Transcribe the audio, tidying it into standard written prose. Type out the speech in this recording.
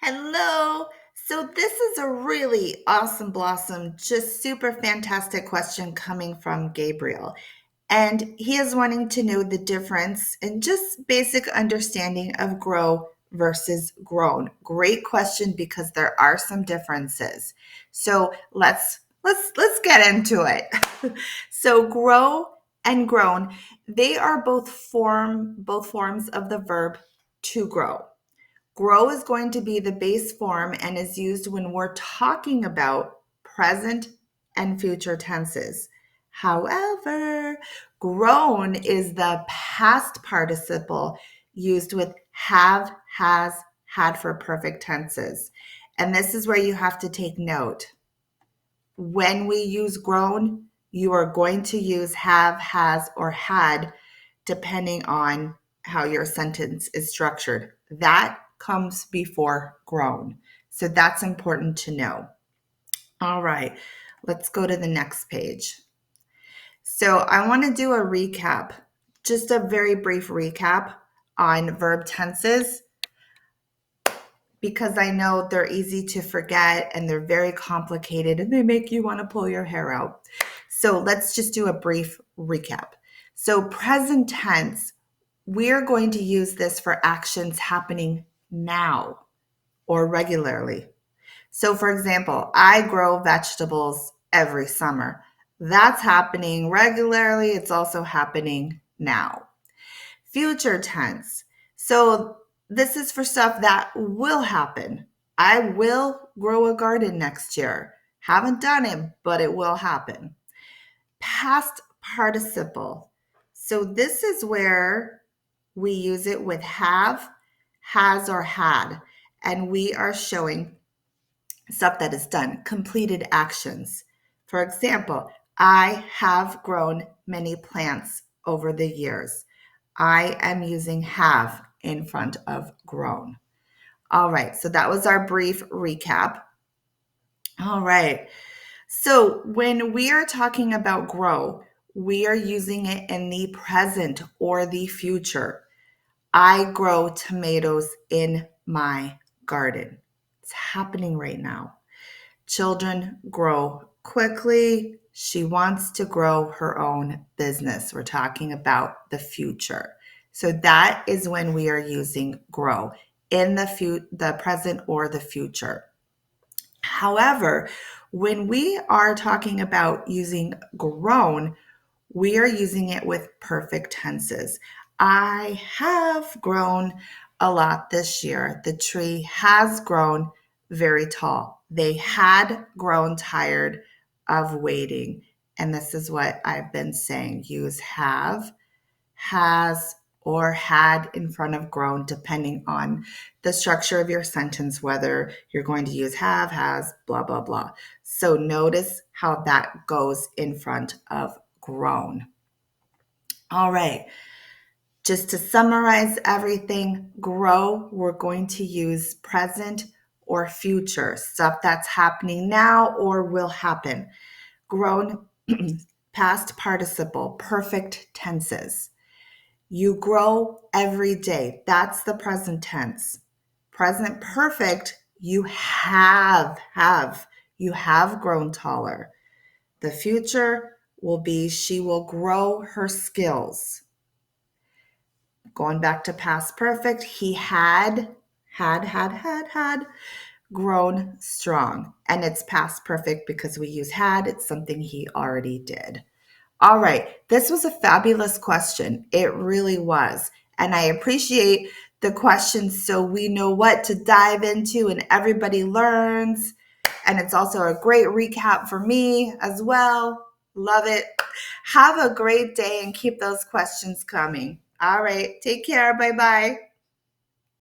Hello. So this is a really awesome blossom, just super fantastic question coming from Gabriel. And he is wanting to know the difference in just basic understanding of grow versus grown. Great question because there are some differences. So let's get into it. So grow and grown, they are both forms of the verb to grow. Grow is going to be the base form and is used when we're talking about present and future tenses. However, grown is the past participle used with have, has, had for perfect tenses. And this is where you have to take note. When we use grown, you are going to use have, has, or had, depending on how your sentence is structured. That comes before grown. So that's important to know. All right, let's go to the next page. So I want to do a recap, just a very brief recap on verb tenses because I know they're easy to forget and they're very complicated and they make you want to pull your hair out. So let's just do a brief recap. So present tense, we're going to use this for actions happening now or regularly. So for example, I grow vegetables every summer. That's happening regularly. It's also happening now. Future tense. So this is for stuff that will happen. I will grow a garden next year. Haven't done it, but it will happen. Past participle. So this is where we use it with have, has, or had. And we are showing stuff that is done, completed actions. For example, I have grown many plants over the years. I am using have in front of grown. All right, so that was our brief recap. All right, so when we are talking about grow, we are using it in the present or the future. I grow tomatoes in my garden. It's happening right now. Children grow quickly. She wants to grow her own business. We're talking about the future. So that is when we are using grow in the present or the future. However, when we are talking about using grown, we are using it with perfect tenses. I have grown a lot this year. The tree has grown very tall. They had grown tired of waiting. And this is what I've been saying. Use have, has, or had in front of grown, depending on the structure of your sentence, whether you're going to use have, has, blah, blah, blah. So notice how that goes in front of grown. All right. Just to summarize everything, grow, we're going to use present or future, stuff that's happening now or will happen. Grown, past participle, perfect tenses. You grow every day. That's the present tense. Present perfect, you have grown taller. The future will be she will grow her skills. Going back to past perfect, he had grown strong. And it's past perfect because we use had. It's something he already did. All right. This was a fabulous question. It really was. And I appreciate the questions so we know what to dive into and everybody learns. And it's also a great recap for me as well. Love it. Have a great day and keep those questions coming. All right. Take care. Bye bye.